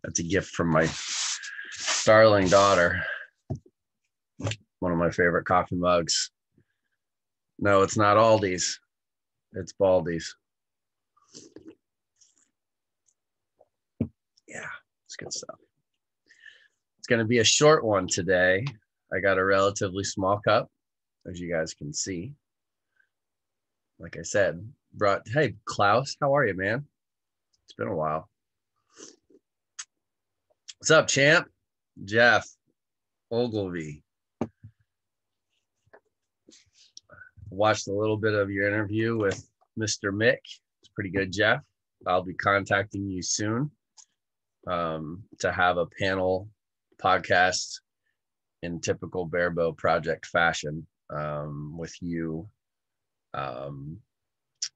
That's a gift from my darling daughter. One of my favorite coffee mugs. No, it's not Aldi's. It's Baldi's. Yeah, it's good stuff. It's going to be a short one today. I got a relatively small cup, as you guys can see. Like I said, hey, Klaus, how are you, man? It's been a while. What's up, champ? Jeff Ogilvy. Watched a little bit of your interview with Mr. Mick. It's pretty good, Jeff. I'll be contacting you soon to have a panel podcast in typical Barebow project fashion with you and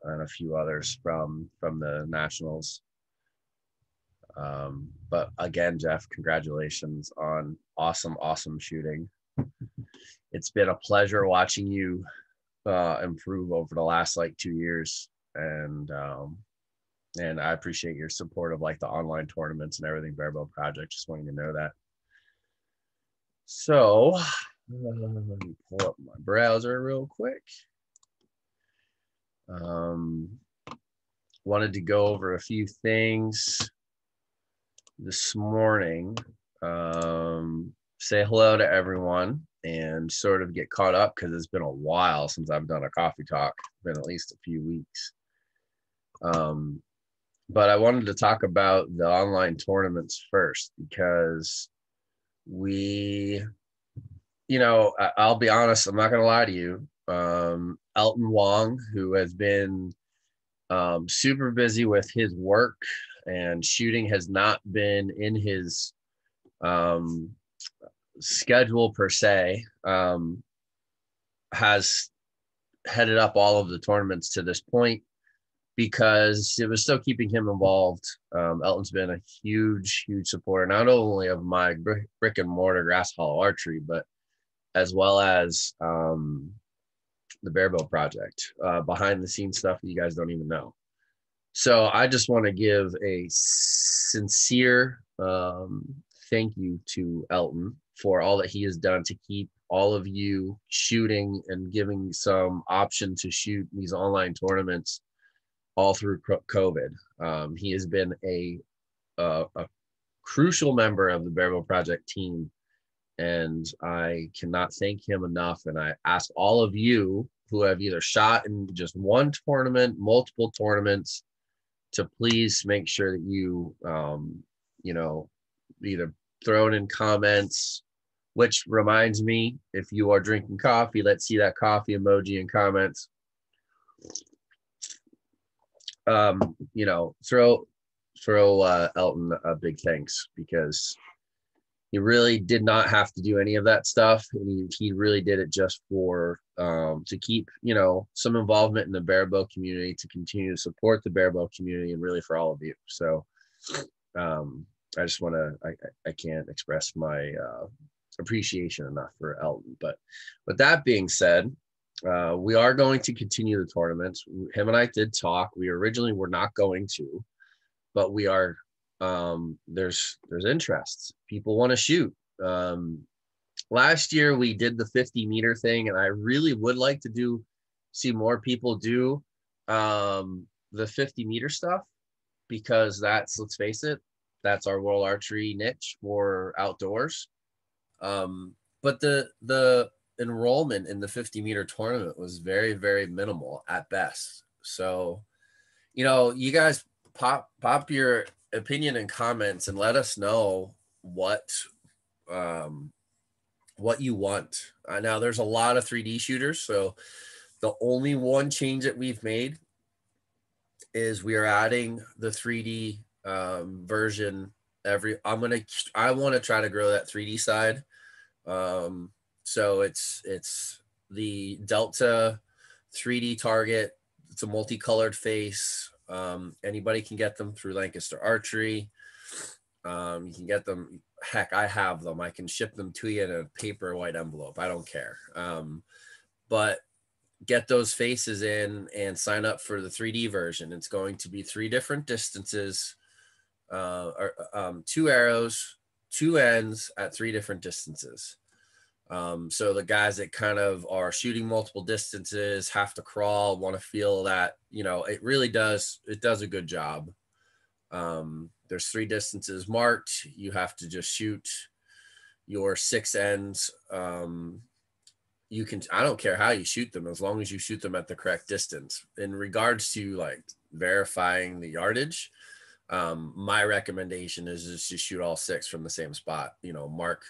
a few others from the Nationals. But again, Jeff, congratulations on awesome shooting. It's been a pleasure watching you improve over the last like 2 years, and I appreciate your support of like the online tournaments and everything Barebow project. Just wanting to know that. So let me pull up my browser real quick. Wanted to go over a few things this morning. Say hello to everyone and sort of get caught up because it's been a while since I've done a coffee talk. It's been at least a few weeks. But I wanted to talk about the online tournaments first because I'll be honest, I'm not going to lie to you. Elton Wong, who has been super busy with his work and shooting, has not been in his schedule per se, has headed up all of the tournaments to this point because it was still keeping him involved. Elton's been a huge supporter, not only of my brick and mortar Grass Hollow Archery, but as well as the Barebow project, behind the scenes stuff that you guys don't even know. So I just want to give a sincere thank you to Elton for all that he has done to keep all of you shooting and giving some option to shoot these online tournaments all through COVID. He has been a crucial member of the Barebow project team, and I cannot thank him enough. And I ask all of you who have either shot in just one tournament, multiple tournaments, to please make sure that you, either throw it in comments, which reminds me, if you are drinking coffee, let's see that coffee emoji in comments. Throw Elton a big thanks, because he really did not have to do any of that stuff. And he really did it just for to keep, some involvement in the Barebow community, to continue to support the Barebow community, and really for all of you. So I just want to, I can't express my appreciation enough for Elton. But with that being said, we are going to continue the tournaments. Him and I did talk. We originally were not going to, but we are, there's interests. People want to shoot. Last year we did the 50-meter thing, and I really would like to see more people do the 50-meter stuff, because that's, let's face it, that's our world archery niche for outdoors. But the enrollment in the 50-meter tournament was very, very minimal at best. So, you guys pop your opinion in comments and let us know what you want. Now there's a lot of 3D shooters, so the only one change that we've made is we are adding the 3D version I want to try to grow that 3D side. So it's the Delta 3D target. It's a multicolored face. Anybody can get them through Lancaster Archery. You can get them. Heck, I have them. I can ship them to you in a paper white envelope. I don't care. But get those faces in and sign up for the 3D version. It's going to be 3 different distances. two arrows, two ends at 3 different distances. So the guys that kind of are shooting multiple distances, have to crawl, want to feel that, you know, it does a good job. There's 3 distances marked. You have to just shoot your 6 ends. I don't care how you shoot them, as long as you shoot them at the correct distance. In regards to like verifying the yardage, my recommendation is just to shoot all 6 from the same spot. You know, mark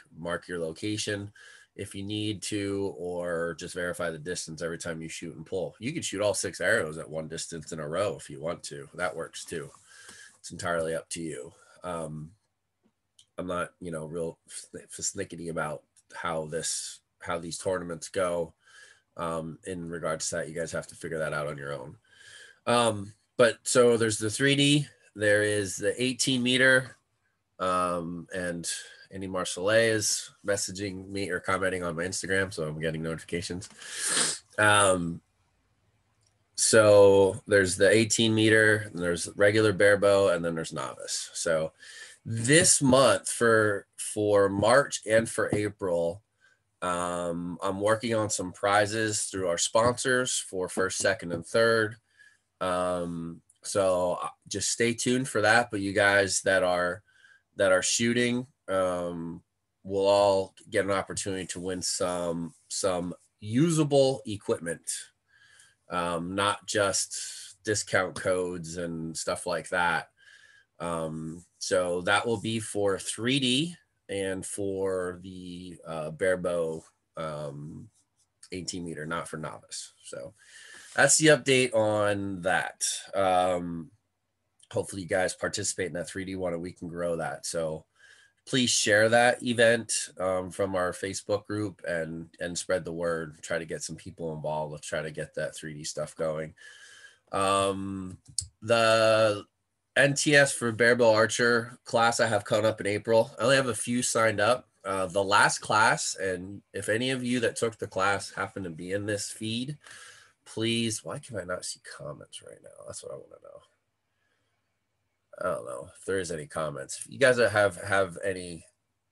your location if you need to, or just verify the distance every time you shoot and pull. You can shoot all 6 arrows at one distance in a row if you want to. That works too. It's entirely up to you. I'm not, you know, real finicky about how these tournaments go. In regards to that, you guys have to figure that out on your own. But so there's the 3D, there is the 18 meter, and Andy Marcellet is messaging me or commenting on my Instagram, so I'm getting notifications. So there's the 18 meter, and there's regular barebow, and then there's novice. So this month for March and for April, I'm working on some prizes through our sponsors for first, second, and third. So just stay tuned for that. But you guys that are shooting, will all get an opportunity to win some usable equipment, not just discount codes and stuff like that. So that will be for 3D and for the barebow 18 meter, not for novice. So that's the update on that. Hopefully you guys participate in that 3D one and we can grow that. So please share that event from our Facebook group and spread the word. Try to get some people involved. Let's try to get that 3D stuff going. The NTS for Barebow Archer class I have coming up in April. I only have a few signed up. The last class, and if any of you that took the class happen to be in this feed, please, why can I not see comments right now? That's what I want to know. I don't know if there is any comments. If you guys have any,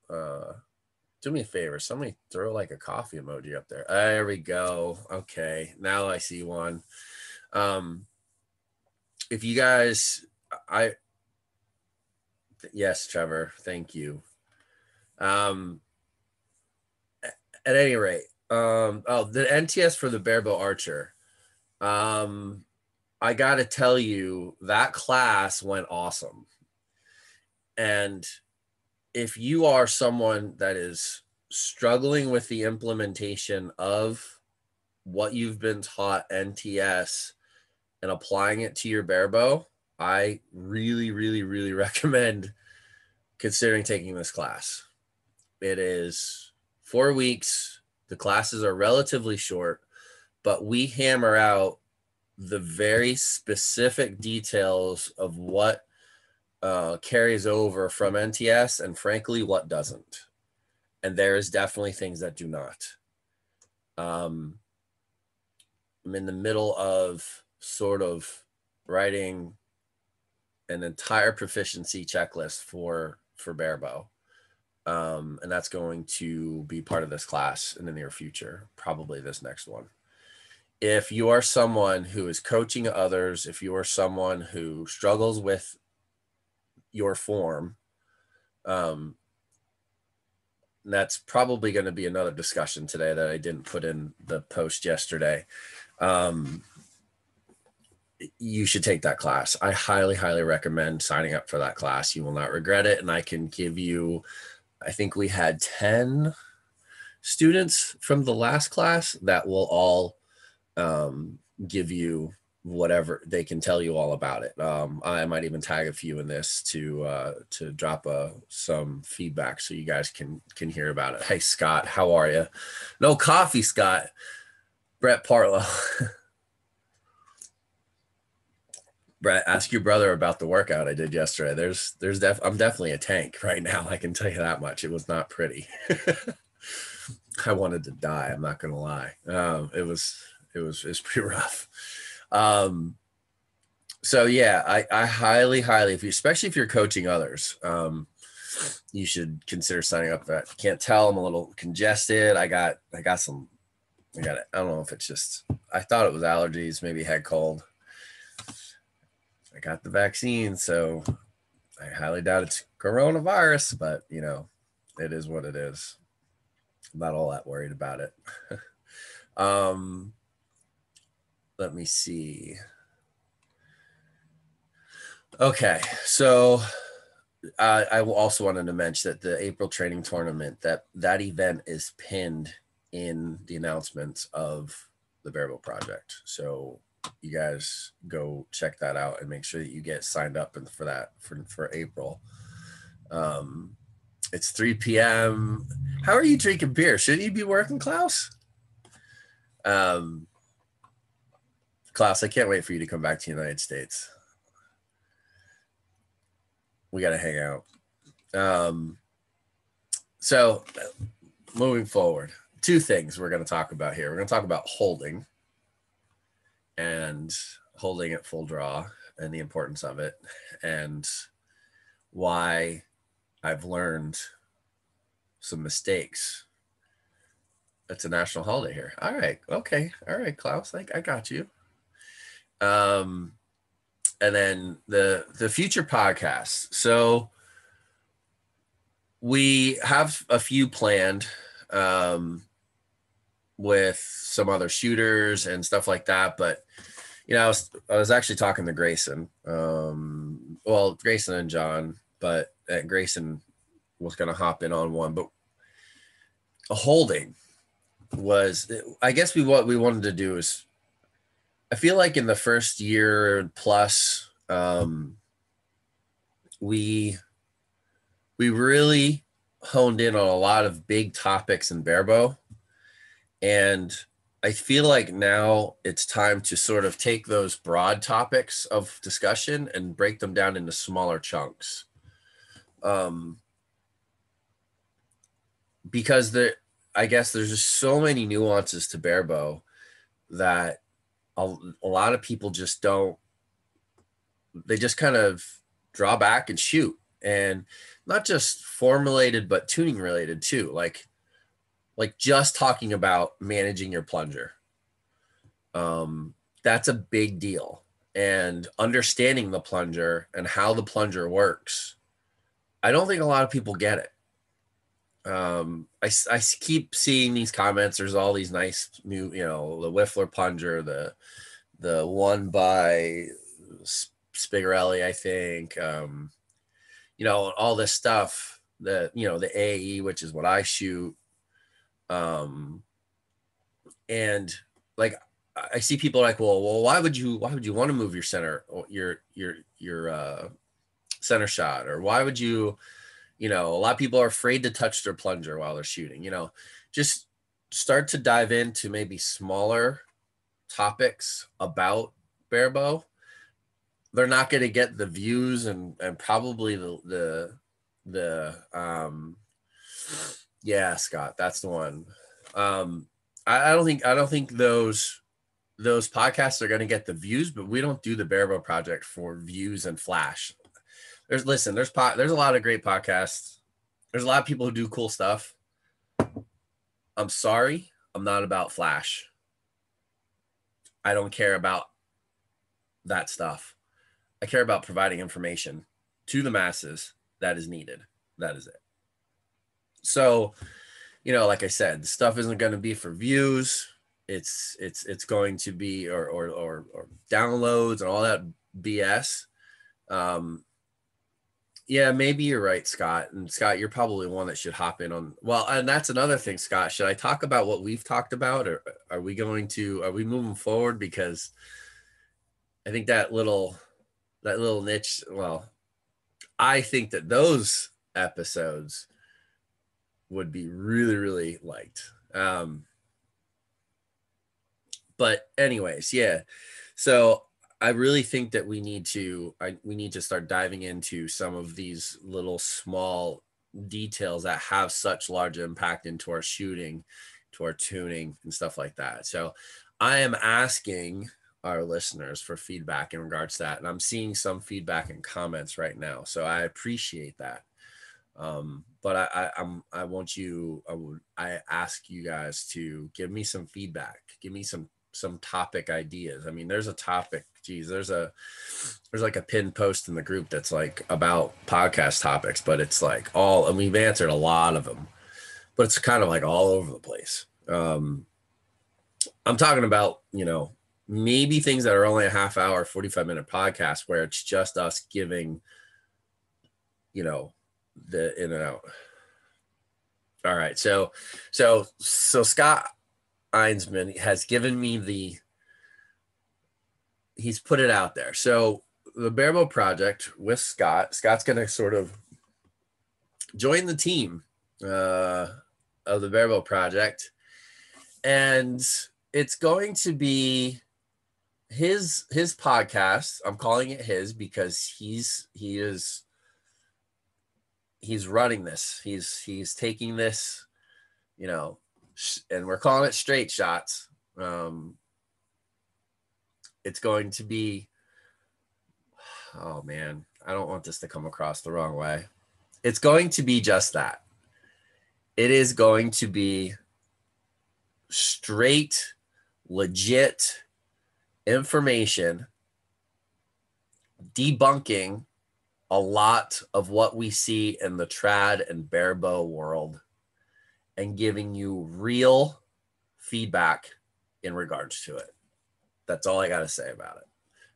do me a favor. Somebody throw like a coffee emoji up there. There we go. Okay, now I see one. If you guys, yes, Trevor, thank you. At any rate, the NTS for the Barebow Archer. I got to tell you, that class went awesome. And if you are someone that is struggling with the implementation of what you've been taught NTS and applying it to your barebow, I really, really, really recommend considering taking this class. It is 4 weeks. The classes are relatively short, but we hammer out the very specific details of what carries over from NTS and frankly what doesn't. And there is definitely things that do not. I'm in the middle of sort of writing an entire proficiency checklist for barebow, and that's going to be part of this class in the near future, probably this next one. If you are someone who is coaching others, if you are someone who struggles with your form, that's probably going to be another discussion today that I didn't put in the post yesterday. You should take that class. I highly, highly recommend signing up for that class. You will not regret it. And I can give you, I think we had 10 students from the last class that will all give you whatever they can tell you all about it. I might even tag a few in this to drop some feedback so you guys can hear about it. Hey, Scott, how are you? No coffee, Scott. Brett Partlow. Brett, ask your brother about the workout I did yesterday. I'm definitely a tank right now. I can tell you that much. It was not pretty. I wanted to die. I'm not going to lie. It was pretty rough. So yeah, I highly, if you, especially if you're coaching others, you should consider signing up for that. Can't tell, I'm a little congested. I got it. I don't know if it's just, I thought it was allergies, maybe head cold. I got the vaccine, so I highly doubt it's coronavirus, but you know, it is what it is. I'm not all that worried about it. Let me see. Okay, so I also wanted to mention that the April training tournament, that event is pinned in the announcements of the Barebow project. So you guys go check that out and make sure that you get signed up for that for April. It's 3 p.m. How are you drinking beer? Shouldn't you be working, Klaus? Klaus, I can't wait for you to come back to the United States. We got to hang out. So moving forward, two things we're going to talk about here. We're going to talk about holding and holding at full draw and the importance of it, and why I've learned some mistakes. It's a national holiday here. All right. Okay. All right, Klaus, I got you. And then the future podcasts. So we have a few planned with some other shooters and stuff like that. But, you know, I was actually talking to Grayson, Grayson and John, but Grayson was going to hop in on one, but a holding was, I guess what we wanted to do is, I feel like in the first year plus, we really honed in on a lot of big topics in Barebow. And I feel like now it's time to sort of take those broad topics of discussion and break them down into smaller chunks. Because I guess there's just so many nuances to Barebow that a lot of people just they just kind of draw back and shoot. And not just form related, but tuning related too. Like just talking about managing your plunger. That's a big deal. And understanding the plunger and how the plunger works, I don't think a lot of people get it. I keep seeing these comments. There's all these nice new, you know, the Whiffler plunger, the one by Spigarelli, I think, you know, all this stuff that, you know, the AE, which is what I shoot. And like, I see people like, well, why would you want to move your center, or your center shot? Or why would you know, a lot of people are afraid to touch their plunger while they're shooting, you know, just start to dive into maybe smaller topics about Barebow. They're not going to get the views and probably yeah, Scott, that's the one. I don't think those podcasts are going to get the views, but we don't do the Barebow project for views and flash. There's a lot of great podcasts. There's a lot of people who do cool stuff. I'm sorry, I'm not about flash. I don't care about that stuff. I care about providing information to the masses that is needed. That is it. So, you know, like I said, the stuff isn't going to be for views. It's going to be or downloads and all that BS. Yeah, maybe you're right, Scott. And Scott, you're probably one that should hop in on. Well, and that's another thing, Scott. Should I talk about what we've talked about, or are we moving forward? Because I think that little niche. Well, I think that those episodes would be really, really liked. But anyways, yeah. So I really think that we need to start diving into some of these little small details that have such large impact into our shooting, to our tuning and stuff like that. So I am asking our listeners for feedback in regards to that. And I'm seeing some feedback in comments right now. So I appreciate that. But I want you, I ask you guys to give me some feedback, give me some topic ideas. I mean, there's a topic, geez, there's like a pinned post in the group that's like about podcast topics, but it's like and we've answered a lot of them, but it's kind of like all over the place. I'm talking about, maybe things that are only a half hour, 45-minute podcast where it's just us giving, the in and out. All right. So Scott Einsman has given me he's put it out there. So the Barebow project with Scott's going to sort of join the team of the Barebow project. And it's going to be his podcast. I'm calling it his because he's running this. He's taking this, and we're calling it Straight Shots. It's going to be, oh man, I don't want this to come across the wrong way. It's going to be just that. It is going to be straight, legit information debunking a lot of what we see in the trad and barebow world and giving you real feedback in regards to it. That's all I got to say about it.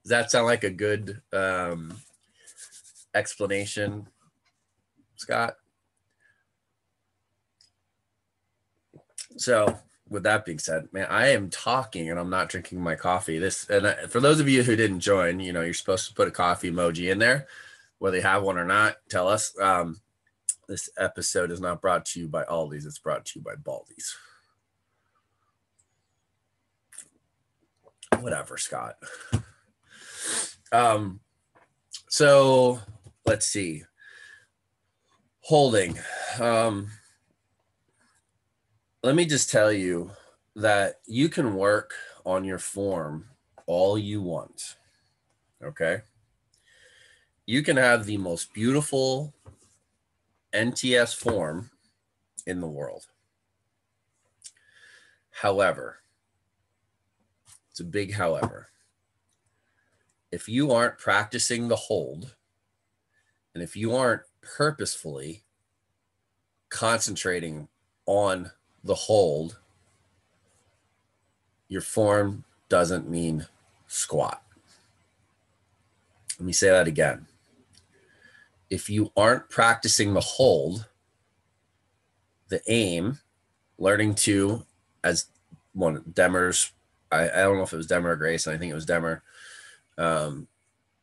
Does that sound like a good explanation, Scott? So with that being said, man, I am talking and I'm not drinking my coffee. For those of you who didn't join, you're supposed to put a coffee emoji in there, whether you have one or not. Tell us. This episode is not brought to you by Aldi's. It's brought to you by Baldi's. Whatever, Scott. So let's see. Holding. Let me just tell you that you can work on your form all you want. Okay. You can have the most beautiful NTS form in the world. However, it's a big however. If you aren't practicing the hold, and if you aren't purposefully concentrating on the hold, your form doesn't mean squat. Let me say that again. If you aren't practicing the hold, the aim, learning to, as one Demers, I don't know if it was Demer or Grace, and I think it was Demer.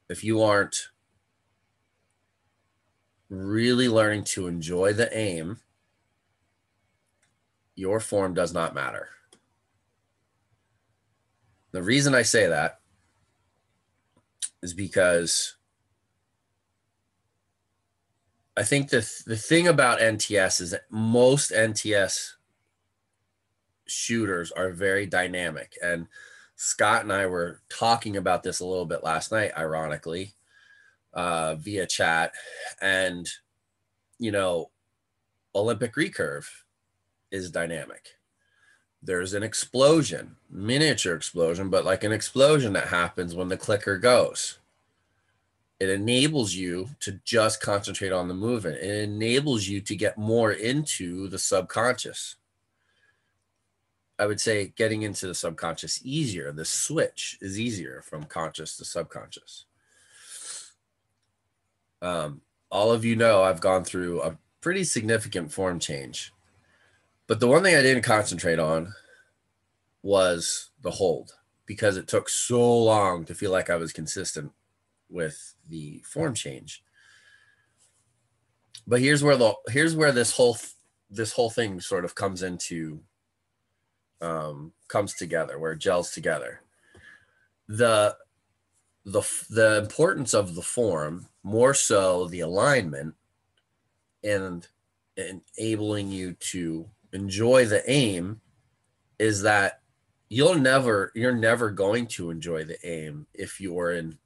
If you aren't really learning to enjoy the aim, your form does not matter. The reason I say that is because I think the thing about NTS is that most NTS shooters are very dynamic. And Scott and I were talking about this a little bit last night, ironically, via chat. And, Olympic recurve is dynamic. There's an explosion, miniature explosion, but like an explosion that happens when the clicker goes. It enables you to just concentrate on the movement. It enables you to get more into the subconscious. I would say getting into the subconscious easier. The switch is easier from conscious to subconscious. All of you know I've gone through a pretty significant form change. But the one thing I didn't concentrate on was the hold, because it took so long to feel like I was consistent with the form change. But here's where this whole thing sort of comes together, where it gels together. The importance of the form, more so the alignment, and enabling you to enjoy the aim, is that you're never going to enjoy the aim if you're in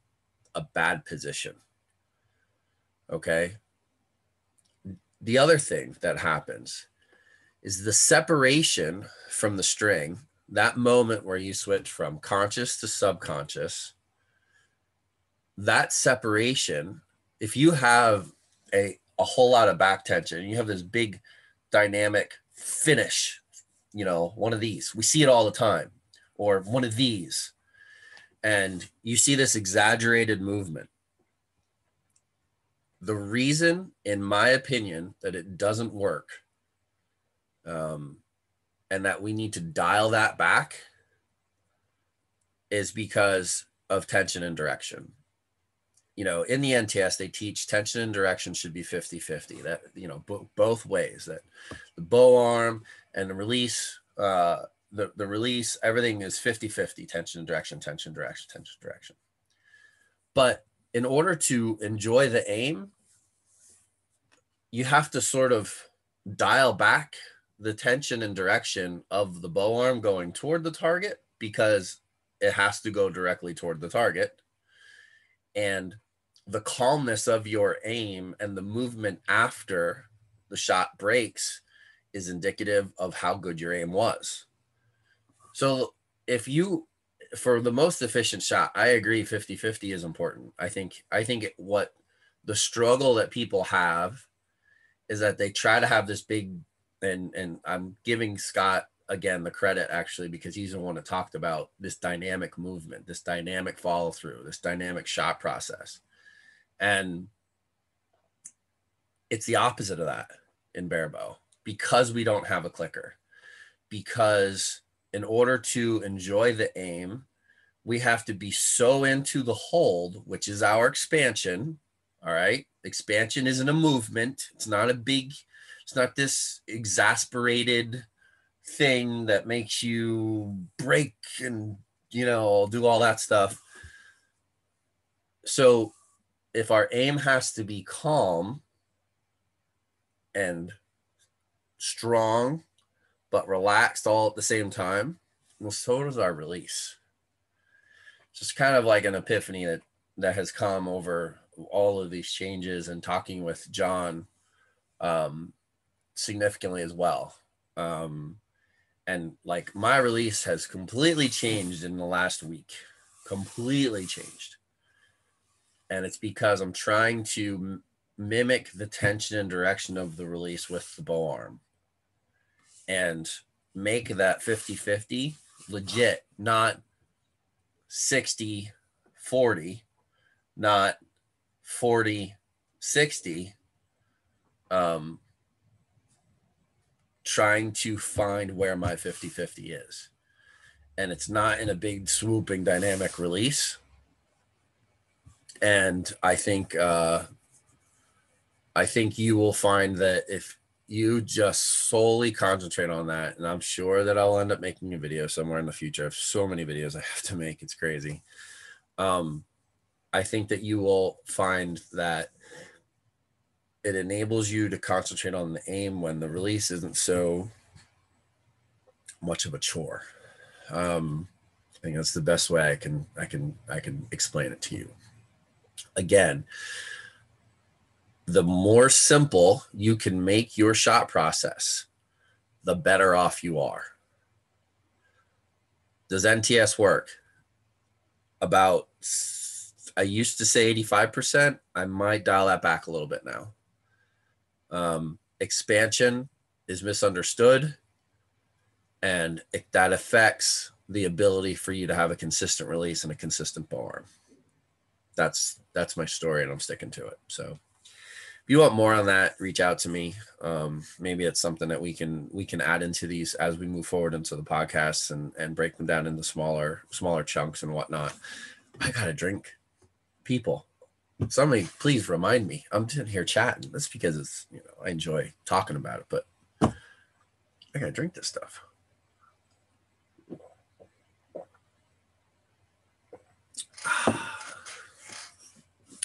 a bad position. Okay. The other thing that happens is the separation from the string, that moment where you switch from conscious to subconscious, that separation, if you have a whole lot of back tension, you have this big dynamic finish, one of these, we see it all the time, or one of these, and you see this exaggerated movement. The reason, in my opinion, that it doesn't work, and that we need to dial that back, is because of tension and direction. In the NTS, they teach tension and direction should be 50-50. That, both ways, that the bow arm and the release, the release, everything is 50-50, tension and direction, tension, direction, tension, direction. But in order to enjoy the aim, you have to sort of dial back the tension and direction of the bow arm going toward the target, because it has to go directly toward the target. And the calmness of your aim and the movement after the shot breaks is indicative of how good your aim was. So for the most efficient shot, I agree 50-50 is important. I think what the struggle that people have is that they try to have this big, and I'm giving Scott again the credit, actually, because he's the one that talked about this dynamic movement, this dynamic follow through, this dynamic shot process. And it's the opposite of that in Barebow, because we don't have a clicker. Because in order to enjoy the aim, we have to be so into the hold, which is our expansion. All right. Expansion isn't a movement. It's not this exasperated thing that makes you break and, do all that stuff. So if our aim has to be calm and strong, but relaxed all at the same time, well, so does our release. Just kind of like an epiphany that has come over all of these changes, and talking with John significantly as well. And like, my release has completely changed in the last week, completely changed. And it's because I'm trying to mimic the tension and direction of the release with the bow arm, and make that 50-50 legit, not 60-40, not 40-60. Trying to find where my 50-50 is. And it's not in a big swooping dynamic release. And I think you will find that if you just solely concentrate on that, and I'm sure that I'll end up making a video somewhere in the future. I have so many videos I have to make. It's crazy. I think that you will find that it enables you to concentrate on the aim when the release isn't so much of a chore. I think that's the best way I can explain it to you. Again, the more simple you can make your shot process, the better off you are. Does NTS work? About, I used to say 85%. I might dial that back a little bit now. Expansion is misunderstood, and that affects the ability for you to have a consistent release and a consistent bow arm. That's my story, and I'm sticking to it. So if you want more on that, reach out to me. Maybe it's something that we can add into these as we move forward into the podcasts, and break them down into smaller chunks and whatnot. I got to drink. People, somebody please remind me. I'm sitting here chatting. That's because it's, I enjoy talking about it, but I got to drink this stuff.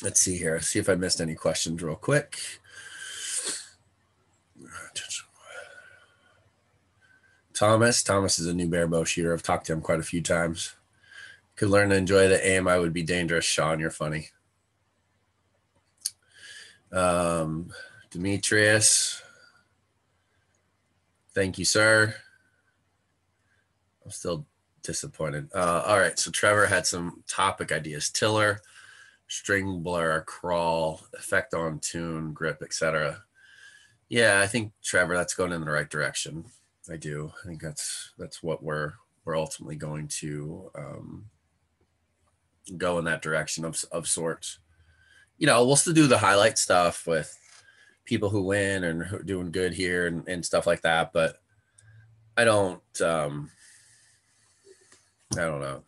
Let's see here. See if I missed any questions real quick. Thomas is a new barebow shooter. I've talked to him quite a few times. Could learn to enjoy the aim. I would be dangerous. Sean, you're funny. Demetrius, thank you, sir. I'm still disappointed. All right, so Trevor had some topic ideas: tiller, string blur, crawl, effect on tune, grip, etc. Yeah, I think Trevor, that's going in the right direction. I do. I think that's what we're ultimately going to go in that direction of sorts. You know, we'll still do the highlight stuff with people who win and who are doing good here and stuff like that, but I don't know.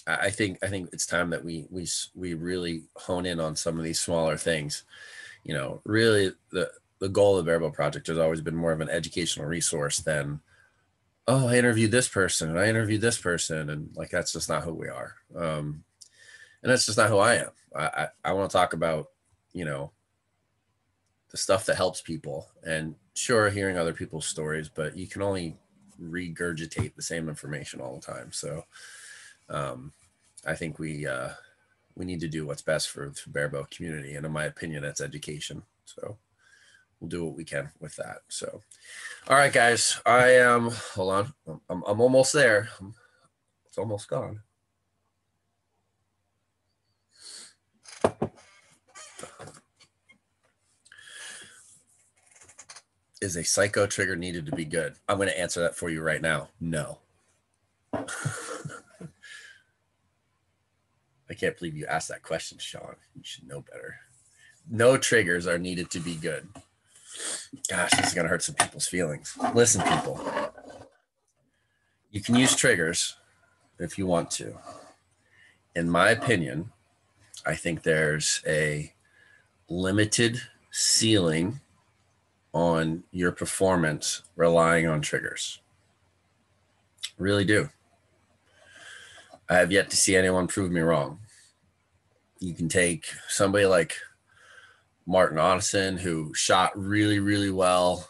I think it's time that we really hone in on some of these smaller things. You know, really the goal of the Barebow Project has always been more of an educational resource than, oh, I interviewed this person and I interviewed this person, and like that's just not who we are. And that's just not who I am. I want to talk about, you know, the stuff that helps people, and sure, hearing other people's stories, but you can only regurgitate the same information all the time. So I think we need to do what's best for the Barebow community, and in my opinion, that's education. So we'll do what we can with that. So, all right, guys, I am. Hold on, I'm almost there. It's almost gone. Is a psycho trigger needed to be good? I'm going to answer that for you right now. No. I can't believe you asked that question, Sean. You should know better. No triggers are needed to be good. Gosh, this is going to hurt some people's feelings. Listen, people. You can use triggers if you want to. In my opinion, I think there's a limited ceiling on your performance relying on triggers. Really do. I have yet to see anyone prove me wrong. You can take somebody like Martin Otteson, who shot really, really well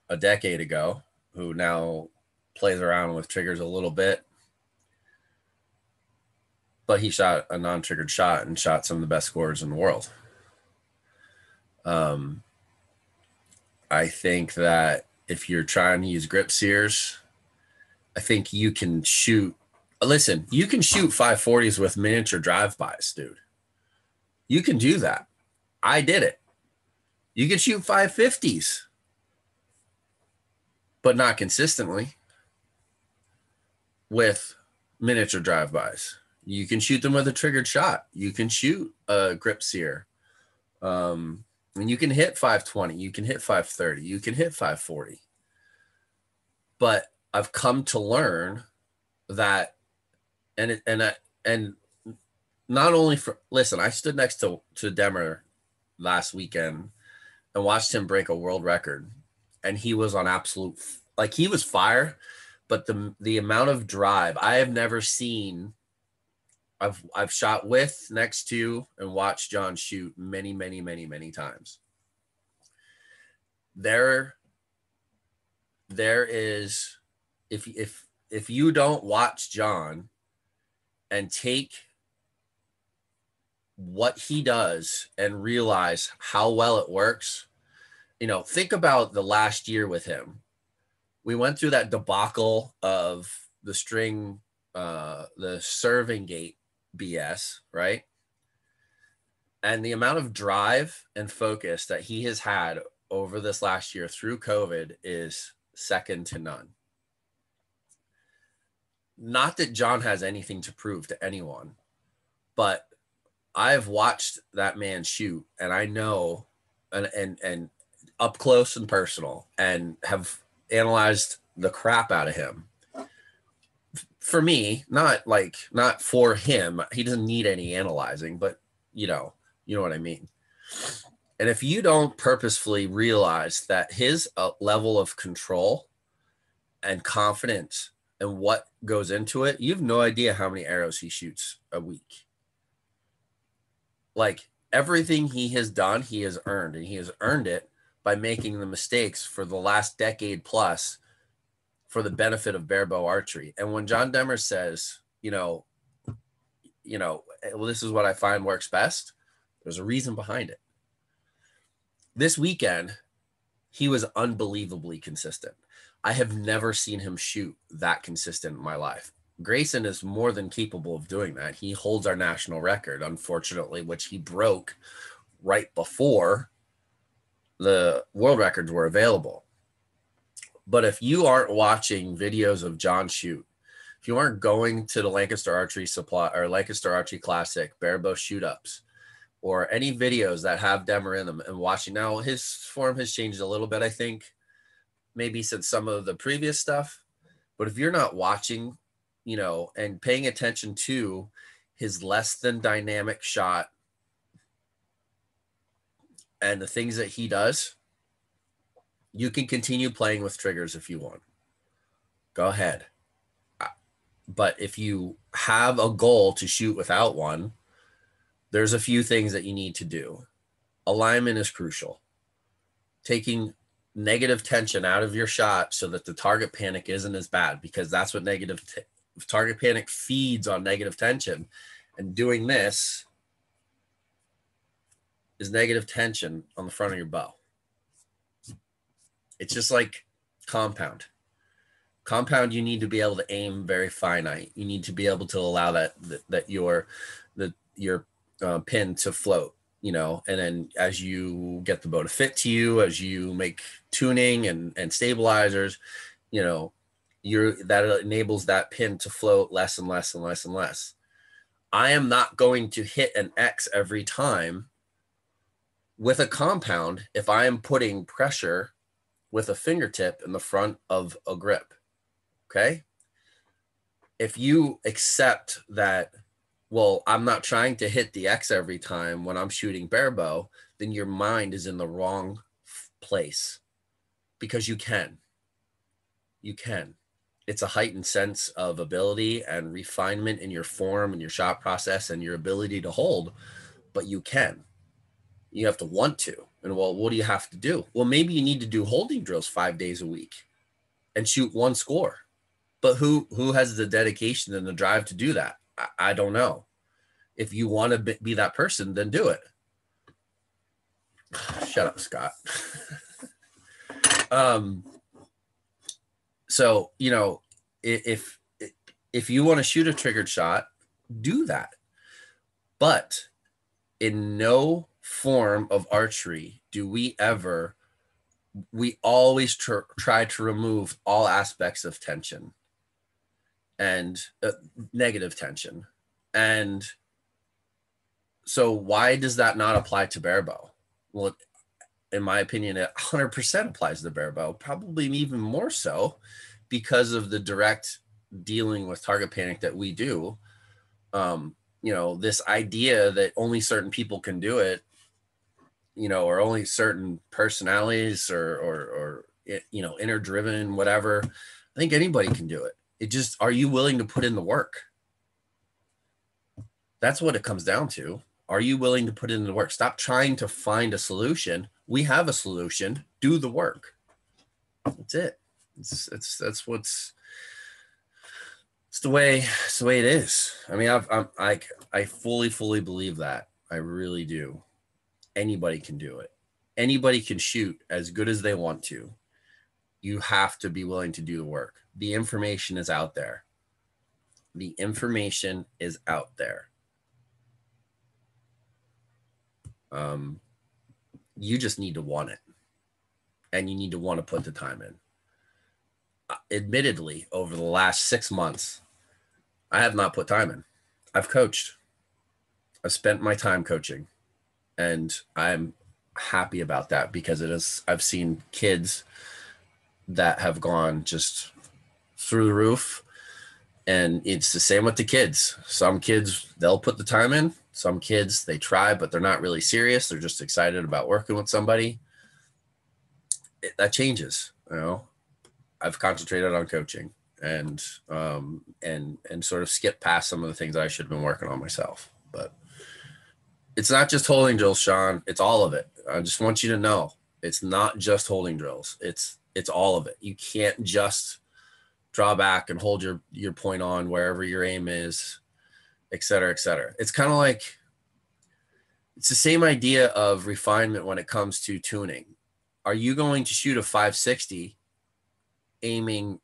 a decade ago, who now plays around with triggers a little bit, but he shot a non-triggered shot and shot some of the best scorers in the world. I think that if you're trying to use grip sears, I think you can shoot. Listen, you can shoot 540s with miniature drive-bys, dude. You can do that. I did it. You can shoot 550s, but not consistently with miniature drive-bys. You can shoot them with a triggered shot. You can shoot a grip sear. And you can hit 520, you can hit 530, you can hit 540. But I've come to learn that, and not only for, listen, I stood next to Demmer last weekend and watched him break a world record, and he was on absolute, like, he was fire, but the amount of drive I have never seen. I've shot with, next to, and watched John shoot many, many, many, many times. There is, if you don't watch John and take what he does and realize how well it works, you know, think about the last year with him. We went through that debacle of the string, the serving gate BS, right? And the amount of drive and focus that he has had over this last year through COVID is second to none. Not that John has anything to prove to anyone, but I've watched that man shoot, and I know, and up close and personal, and have analyzed the crap out of him. For me, not for him. He doesn't need any analyzing, but you know what I mean. And if you don't purposefully realize that his level of control and confidence and what goes into it, you have no idea how many arrows he shoots a week. Like, everything he has done, he has earned, and he has earned it by making the mistakes for the last decade plus for the benefit of barebow archery. And when John Demmer says, well, this is what I find works best, there's a reason behind it. This weekend, he was unbelievably consistent. I have never seen him shoot that consistent in my life. Grayson is more than capable of doing that. He holds our national record, unfortunately, which he broke right before the world records were available. But if you aren't watching videos of John shoot, if you aren't going to the Lancaster Archery Supply or Lancaster Archery Classic barebow shoot ups, or any videos that have Demmer in them and watching, now his form has changed a little bit, I think, maybe since some of the previous stuff. But if you're not watching, and paying attention to his less than dynamic shot and the things that he does, you can continue playing with triggers if you want. Go ahead. But if you have a goal to shoot without one, there's a few things that you need to do. Alignment is crucial. Taking negative tension out of your shot so that the target panic isn't as bad, because that's what target panic feeds on negative tension. And doing this is negative tension on the front of your bow. It's just like compound. Compound, you need to be able to aim very finite. You need to be able to allow that your pin to float, and then as you get the bow to fit to you, as you make tuning and stabilizers, that enables that pin to float less and less and less and less. I am not going to hit an X every time with a compound if I am putting pressure with a fingertip in the front of a grip. Okay. If you accept that, well, I'm not trying to hit the X every time when I'm shooting barebow, then your mind is in the wrong place, because you can. It's a heightened sense of ability and refinement in your form and your shot process and your ability to hold, but you can. You have to want to. And well, what do you have to do? Well, maybe you need to do holding drills 5 days a week and shoot one score. But who has the dedication and the drive to do that? I don't know. If you want to be that person, then do it. Shut up, Scott. So, if you want to shoot a triggered shot, do that. But in no form of archery do we always try to remove all aspects of tension and negative tension. And so why does that not apply to barebow? Well, in my opinion, it 100% applies to barebow, probably even more so because of the direct dealing with target panic that we do. This idea that only certain people can do it, or only certain personalities or inner driven, whatever. I think anybody can do it. It just, are you willing to put in the work? That's what it comes down to. Are you willing to put in the work? Stop trying to find a solution. We have a solution. Do the work. That's it. It's the way it is. I mean, I fully believe that. I really do. Anybody can do it. Anybody can shoot as good as they want to. You have to be willing to do the work. The information is out there. The information is out there. You just need to want it, and you need to want to put the time in. Admittedly, over the last 6 months, I have not put time in. I've coached. I've spent my time coaching, and I'm happy about that because I've seen kids that have gone just through the roof, and it's the same with the kids. Some kids, they'll put the time in. Some kids, they try, but they're not really serious. They're just excited about working with somebody. That changes, I've concentrated on coaching and sort of skip past some of the things I should have been working on myself. But it's not just holding drills, Sean. It's all of it. I just want you to know It's not just holding drills. It's all of it. You can't just draw back and hold your point on wherever your aim is, et cetera, et cetera. It's kind of like, it's the same idea of refinement when it comes to tuning. Are you going to shoot a 560 aiming,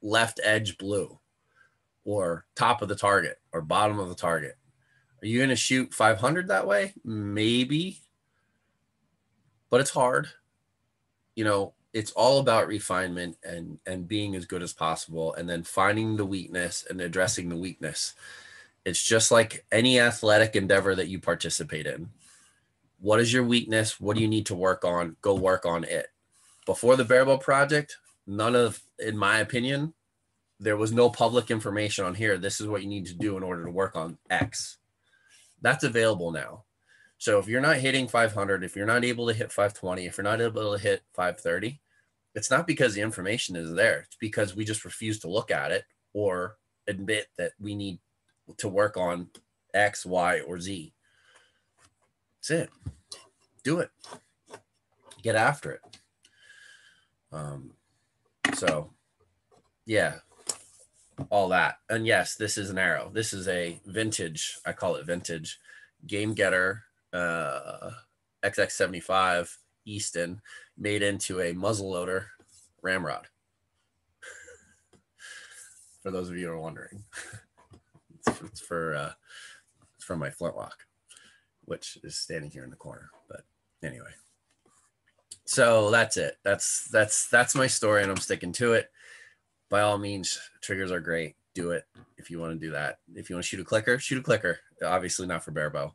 left edge blue or top of the target or bottom of the target? Are you going to shoot 500 that way? Maybe, but it's hard. It's all about refinement and being as good as possible, and then finding the weakness and addressing the weakness. It's just like any athletic endeavor that you participate in. What is your weakness? What do you need to work on? Go work on it. Before the Barebow project, in my opinion, there was no public information on here. This is what you need to do in order to work on X. That's available now. So if you're not hitting 500, if you're not able to hit 520, if you're not able to hit 530, it's not because the information is there. It's because we just refuse to look at it or admit that we need to work on X, Y, or Z. That's it. Do it. Get after it. So yeah, all that. And yes, this is an arrow. This is a vintage, I call it vintage, Game Getter XX75 Easton, made into a muzzleloader ramrod. For those of you who are wondering, it's from my flintlock, which is standing here in the corner. But anyway, so that's it. That's my story, and I'm sticking to it. By all means, triggers are great. Do it if you want to do that. If you want to shoot a clicker, shoot a clicker. Obviously not for barebow.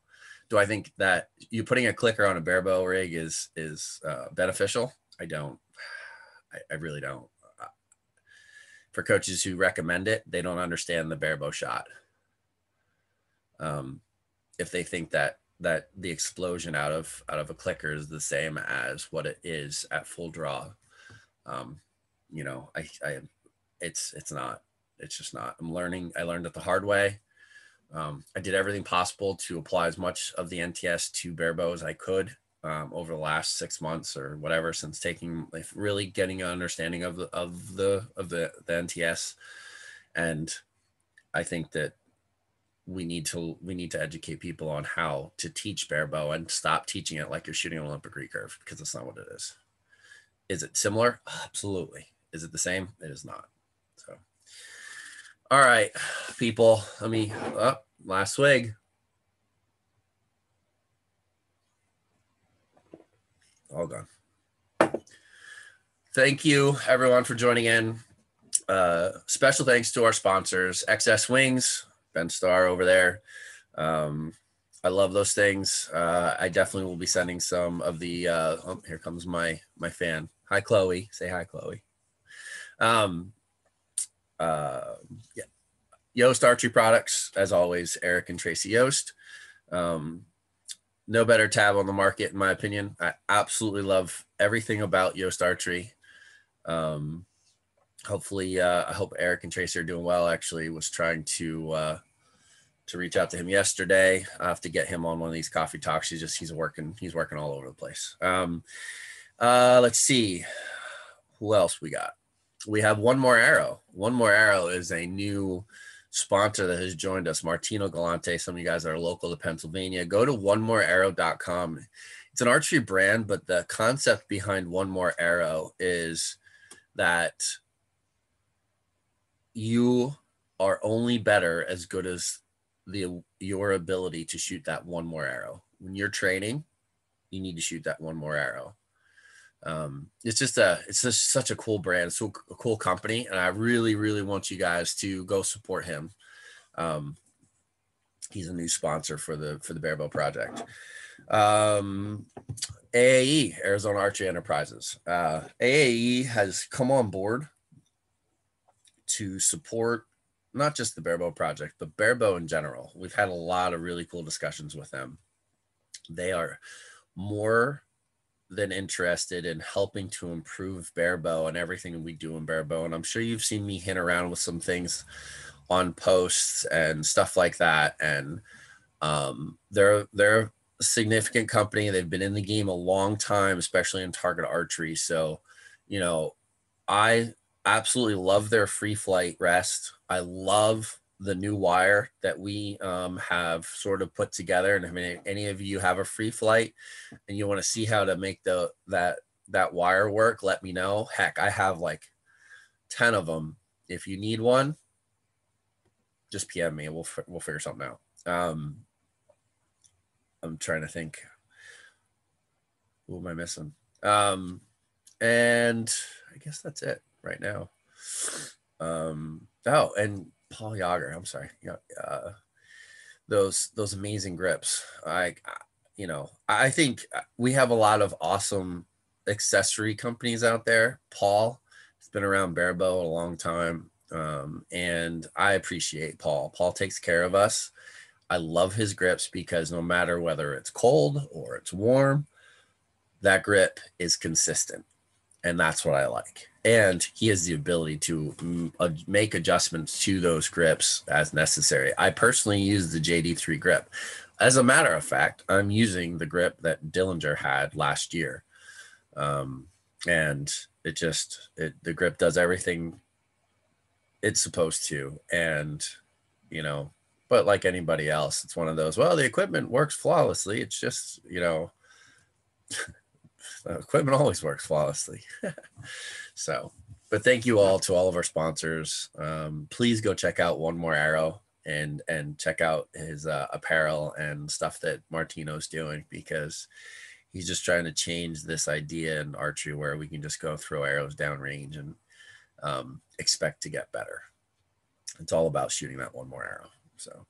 Do I think that you putting a clicker on a barebow rig is beneficial? I don't. I really don't. For coaches who recommend it, they don't understand the barebow shot. If they think that the explosion out of a clicker is the same as what it is at full draw, it's not. It's just not. I'm learning. I learned it the hard way. I did everything possible to apply as much of the NTS to barebow as I could over the last 6 months or whatever, since really getting an understanding of the NTS. And I think that we need to educate people on how to teach barebow and stop teaching it like you're shooting an Olympic recurve, because that's not what it is. Is it similar? Absolutely. Is it the same? It is not. So, all right, people, last swig. All done. Thank you, everyone, for joining in. Special thanks to our sponsors, XS Wings, Ben Starr over there. I love those things. I definitely will be sending some of the, here comes my fan. Hi, Chloe. Say hi, Chloe. Yeah. Yost Archery Products, as always, Eric and Tracy Yost. No better tab on the market, in my opinion. I absolutely love everything about Yost Archery. Hopefully, I hope Eric and Tracy are doing well. Actually, was trying to reach out to him yesterday. I have to get him on one of these coffee talks. He's working all over the place. Let's see who else we got. We have One More Arrow. One More Arrow is a new sponsor that has joined us, Martino Galante. Some of you guys that are local to Pennsylvania, go to onemorearrow.com. It's an archery brand, but the concept behind One More Arrow is that you are only better as good as your ability to shoot that one more arrow. When you're training, you need to shoot that one more arrow. It's just such a cool brand, so a cool company, and I really, really want you guys to go support him. He's a new sponsor for the Barebow project. AAE, Arizona Archery Enterprises. AAE has come on board to support not just the Barebow project, but Barebow in general. We've had a lot of really cool discussions with them. They are more than interested in helping to improve Barebow and everything we do in Barebow. And I'm sure you've seen me hint around with some things on posts and stuff like that. And they're significant company. They've been in the game a long time, especially in target archery. So, you know, I absolutely love their free flight rest. I love the new wire that we have sort of put together. And if any of you have a free flight and you want to see how to make that wire work, let me know. Heck, I have like 10 of them. If you need one, just PM me and we'll figure something out. I'm trying to think. Who am I missing? And I guess that's it right now. Oh, and Paul Yager. I'm sorry. Yeah, those amazing grips. I think we have a lot of awesome accessory companies out there. Paul has been around Barebow a long time, and I appreciate Paul. Paul takes care of us. I love his grips because no matter whether it's cold or it's warm, that grip is consistent. And that's what I like. And he has the ability to make adjustments to those grips as necessary. I personally use the JD3 grip. As a matter of fact, I'm using the grip that Dillinger had last year. And the grip does everything it's supposed to. And, but like anybody else, it's one of those, well, the equipment works flawlessly. It's just, equipment always works flawlessly. So, but thank you all to all of our sponsors. Please go check out One More Arrow and check out his apparel and stuff that Martino's doing, because he's just trying to change this idea in archery where we can just go throw arrows downrange and expect to get better. It's all about shooting that one more arrow. So,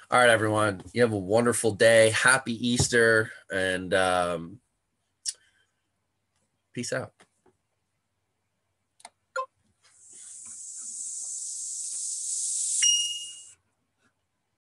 all right, everyone, you have a wonderful day. Happy Easter, and peace out.